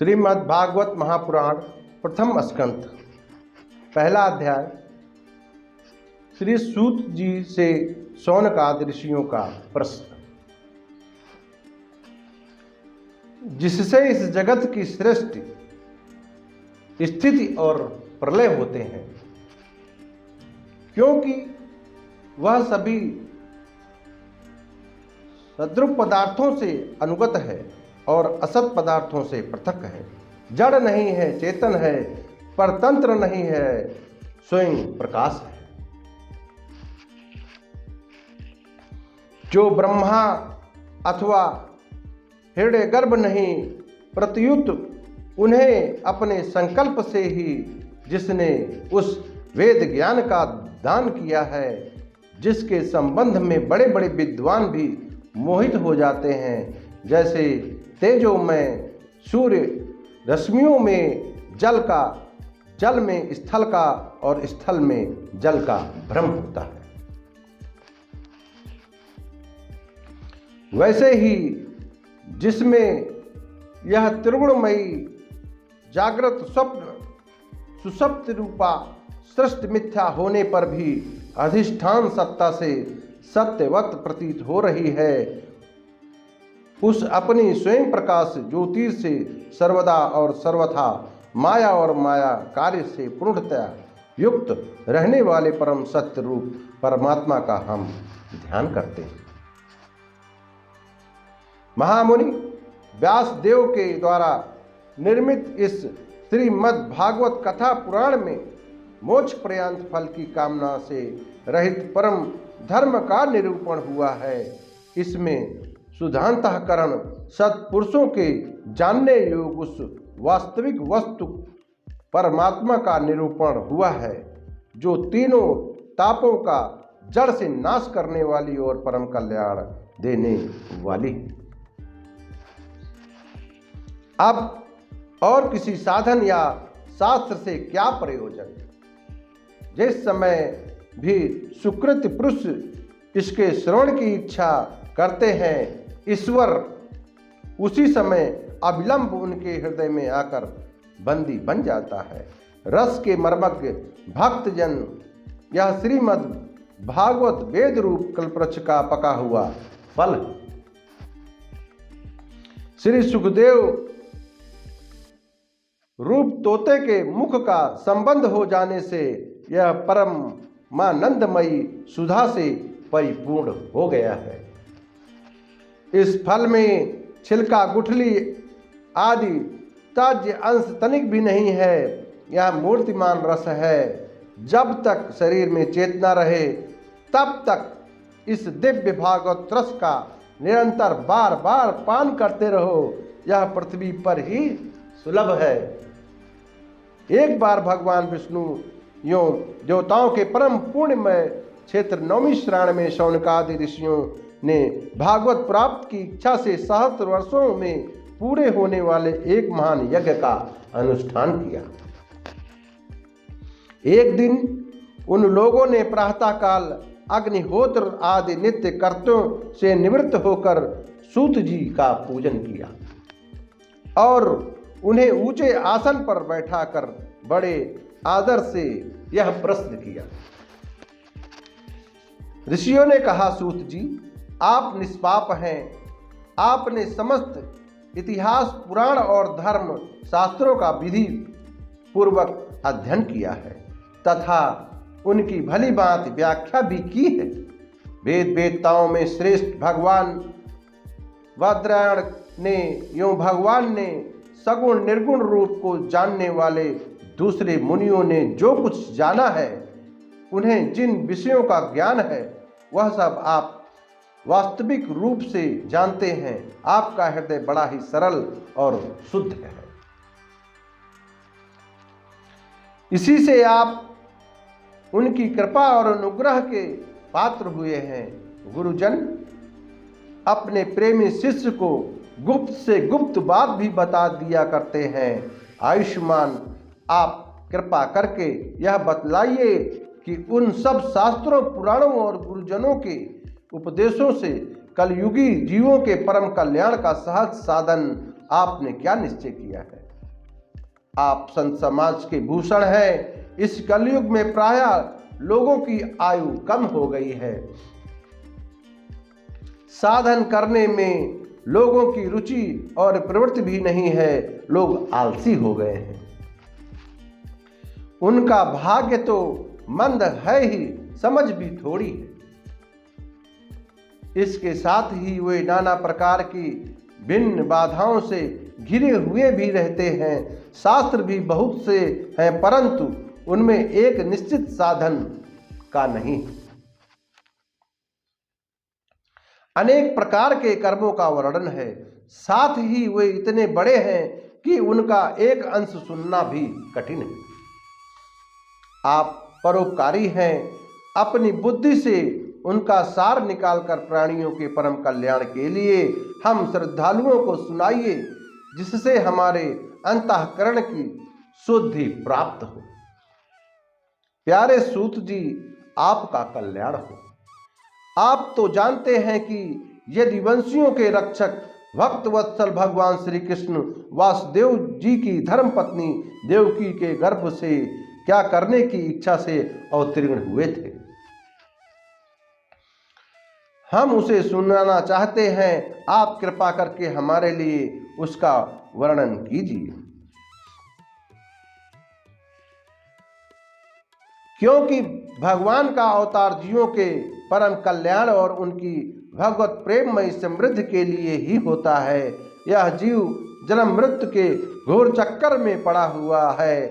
श्रीमद् भागवत महापुराण प्रथम स्कंध पहला अध्याय। श्री सूत जी से शौनकादि ऋषियों का प्रश्न, जिससे इस जगत की सृष्टि, स्थिति और प्रलय होते हैं, क्योंकि वह सभी सद्रूप पदार्थों से अनुगत है और असत पदार्थों से पृथक है। जड़ नहीं है, चेतन है, परतंत्र नहीं है, स्वयं प्रकाश है। जो ब्रह्मा अथवा हृदय गर्भ नहीं, प्रत्युत उन्हें अपने संकल्प से ही जिसने उस वेद ज्ञान का दान किया है, जिसके संबंध में बड़े बड़े विद्वान भी मोहित हो जाते हैं, जैसे तेजो में सूर्य रश्मियों में जल में स्थल का और स्थल में जल का भ्रम होता है, वैसे ही जिसमें यह त्रिगुणमयी जागृत स्वप्न सुषुप्ति रूपा सृष्टि मिथ्या होने पर भी अधिष्ठान सत्ता से सत्यवत प्रतीत हो रही है, उस अपनी स्वयं प्रकाश ज्योति से सर्वदा और सर्वथा माया और माया कार्य से पूर्णतया युक्त रहने वाले परम सत्य रूप परमात्मा का हम ध्यान करते हैं। महामुनि व्यास देव के द्वारा निर्मित इस श्रीमद् भागवत कथा पुराण में मोक्ष पर्यंत फल की कामना से रहित परम धर्म का निरूपण हुआ है। इसमें शुद्धांतःकरण सत्पुरुषों के जानने योग्य उस वास्तविक वस्तु परमात्मा का निरूपण हुआ है, जो तीनों तापों का जड़ से नाश करने वाली और परम कल्याण देने वाली है। अब और किसी साधन या शास्त्र से क्या प्रयोजन? जिस समय भी सुकृत पुरुष इसके श्रवण की इच्छा करते हैं, ईश्वर उसी समय अविलंब उनके हृदय में आकर बंदी बन जाता है। रस के मर्मज्ञ भक्तजन यह श्रीमद् भागवत वेद रूप कल्पवृक्ष का पका हुआ फल। श्री सुखदेव रूप तोते के मुख का संबंध हो जाने से यह परमानंदमयी सुधा से परिपूर्ण हो गया है। इस फल में छिलका, गुठली आदि ताज्य अंश तनिक भी नहीं है। यह मूर्तिमान रस है। जब तक शरीर में चेतना रहे, तब तक इस दिव्य भागवत रस का निरंतर बार बार पान करते रहो। यह पृथ्वी पर ही सुलभ है। एक बार भगवान विष्णु यों देवताओं के परम पुण्यमय क्षेत्र नौमी श्रावण में शौनकादि ऋषियों ने भागवत प्राप्त की इच्छा से सहस्त्र वर्षों में पूरे होने वाले एक महान यज्ञ का अनुष्ठान किया। एक दिन उन लोगों ने प्रातःकाल अग्निहोत्र आदि नित्य कर्तव्यों से निवृत्त होकर सूत जी का पूजन किया और उन्हें ऊंचे आसन पर बैठाकर बड़े आदर से यह प्रश्न किया। ऋषियों ने कहा, सूत जी, आप निष्पाप हैं। आपने समस्त इतिहास, पुराण और धर्म शास्त्रों का विधि पूर्वक अध्ययन किया है तथा उनकी भली भांति व्याख्या भी की है। वेद वेदताओं में श्रेष्ठ भगवान वादरायण ने यों भगवान ने सगुण निर्गुण रूप को जानने वाले दूसरे मुनियों ने जो कुछ जाना है, उन्हें जिन विषयों का ज्ञान है, वह सब आप वास्तविक रूप से जानते हैं। आपका हृदय बड़ा ही सरल और शुद्ध है। इसी से आप उनकी कृपा और अनुग्रह के पात्र हुए हैं। गुरुजन अपने प्रेमी शिष्य को गुप्त से गुप्त बात भी बता दिया करते हैं। आयुष्मान, आप कृपा करके यह बतलाइए कि उन सब शास्त्रों, पुराणों और गुरुजनों के उपदेशों से कलयुगी जीवों के परम कल्याण का सहज साधन आपने क्या निश्चय किया है? आप संत समाज के भूषण हैं। इस कलयुग में प्रायः लोगों की आयु कम हो गई है। साधन करने में लोगों की रुचि और प्रवृत्ति भी नहीं है। लोग आलसी हो गए हैं। उनका भाग्य तो मंद है ही, समझ भी थोड़ी है। इसके साथ ही वे नाना प्रकार की भिन्न बाधाओं से घिरे हुए भी रहते हैं। शास्त्र भी बहुत से हैं, परंतु उनमें एक निश्चित साधन का नहीं। अनेक प्रकार के कर्मों का वर्णन है, साथ ही वे इतने बड़े हैं कि उनका एक अंश सुनना भी कठिन है। आप परोपकारी हैं, अपनी बुद्धि से उनका सार निकालकर प्राणियों के परम कल्याण के लिए हम श्रद्धालुओं को सुनाइए, जिससे हमारे अंतःकरण की शुद्धि प्राप्त हो। प्यारे सूत जी, आपका कल्याण हो। आप तो जानते हैं कि यदि वंशियों के रक्षक भक्त वत्सल भगवान श्री कृष्ण वासुदेव जी की धर्मपत्नी देवकी के गर्भ से क्या करने की इच्छा से अवतीर्ण हुए थे, हम उसे सुनाना चाहते हैं। आप कृपा करके हमारे लिए उसका वर्णन कीजिए। क्योंकि भगवान का अवतार जीवों के परम कल्याण और उनकी भगवत प्रेममयी समृद्धि के लिए ही होता है। यह जीव जन्म मृत्यु के घोर चक्कर में पड़ा हुआ है।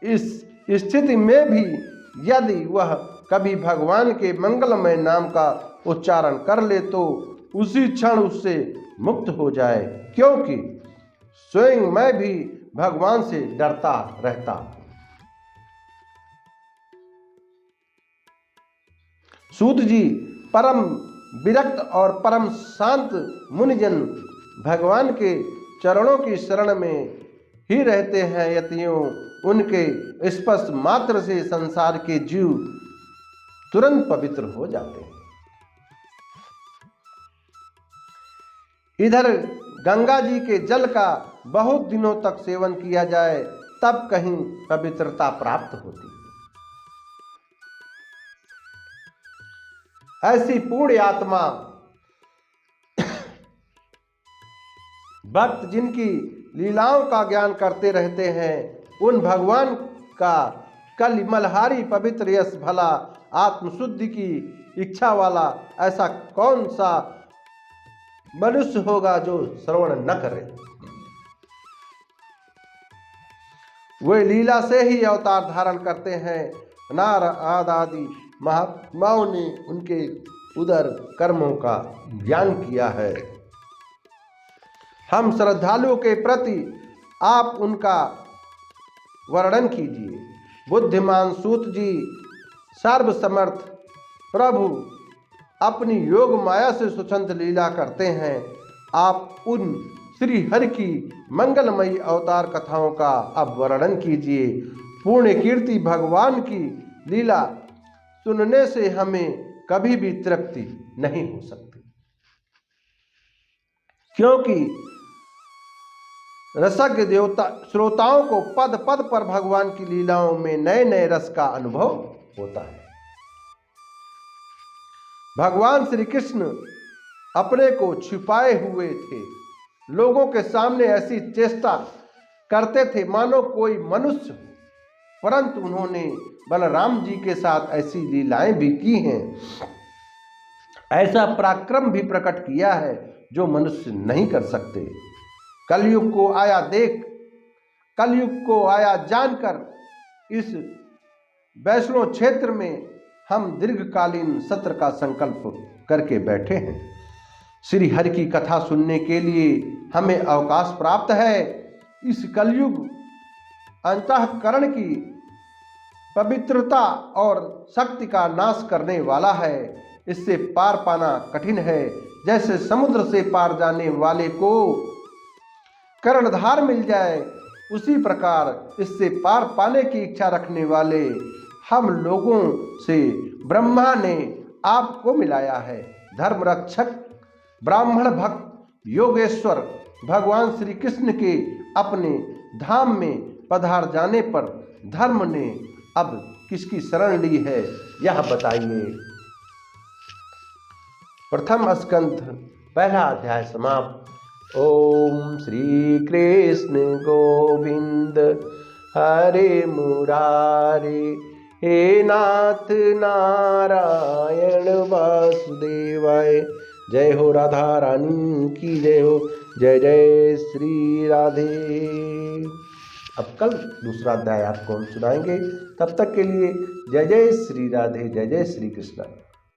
इस स्थिति में भी यदि वह कभी भगवान के मंगलमय नाम का उच्चारण कर ले तो उसी क्षण उससे मुक्त हो जाए, क्योंकि स्वयं मैं भी भगवान से डरता रहता। सूत जी, परम विरक्त और परम शांत मुनिजन भगवान के चरणों की शरण में ही रहते हैं। यतियों उनके स्पर्श मात्र से संसार के जीव तुरंत पवित्र हो जाते हैं। इधर गंगा जी के जल का बहुत दिनों तक सेवन किया जाए तब कहीं पवित्रता प्राप्त होती है। ऐसी पूर्ण आत्मा भक्त जिनकी लीलाओं का ज्ञान करते रहते हैं, उन भगवान का कलिमलहारी पवित्र यश भला आत्मशुद्धि की इच्छा वाला ऐसा कौन सा मनुष्य होगा जो श्रवण न करे। वे लीला से ही अवतार धारण करते हैं। नारद आदि महात्माओं ने उनके उदर कर्मों का ज्ञान किया है। हम श्रद्धालुओं के प्रति आप उनका वर्णन कीजिए। बुद्धिमान सूत जी, सर्वसमर्थ प्रभु अपनी योग माया से स्वच्छंद लीला करते हैं। आप उन श्री हरि की मंगलमयी अवतार कथाओं का अब वर्णन कीजिए। पूर्ण कीर्ति भगवान की लीला सुनने से हमें कभी भी तृप्ति नहीं हो सकती, क्योंकि रसज्ञ देवता श्रोताओं को पद पद पर भगवान की लीलाओं में नए नए रस का अनुभव होता है। भगवान श्री कृष्ण अपने को छिपाए हुए थे। लोगों के सामने ऐसी चेष्टा करते थे मानो कोई मनुष्य हो, परंतु उन्होंने बलराम जी के साथ ऐसी लीलाएं भी की हैं। ऐसा पराक्रम भी प्रकट किया है जो मनुष्य नहीं कर सकते। कलयुग को आया देख, कलयुग को आया जानकर इस वैष्णो क्षेत्र में हम दीर्घकालीन सत्र का संकल्प करके बैठे हैं। श्री हरि की कथा सुनने के लिए हमें अवकाश प्राप्त है। इस कलयुग अंतःकरण की पवित्रता और शक्ति का नाश करने वाला है। इससे पार पाना कठिन है। जैसे समुद्र से पार जाने वाले को कर्णधार मिल जाए, उसी प्रकार इससे पार पाने की इच्छा रखने वाले हम लोगों से ब्रह्मा ने आपको मिलाया है। धर्म रक्षक, ब्राह्मण भक्त, योगेश्वर भगवान श्री कृष्ण के अपने धाम में पधार जाने पर धर्म ने अब किसकी शरण ली है, यह बताइए। प्रथम स्कंध पहला अध्याय समाप्त। ओम श्री कृष्ण गोविंद हरे मुरारे, हे नाथ नारायण वासुदेवाय। जय हो राधा रानी की जय हो। जय जय श्री राधे। अब कल दूसरा अध्याय आपको हम सुनाएंगे। तब तक के लिए जय जय श्री राधे, जय जय श्री कृष्ण।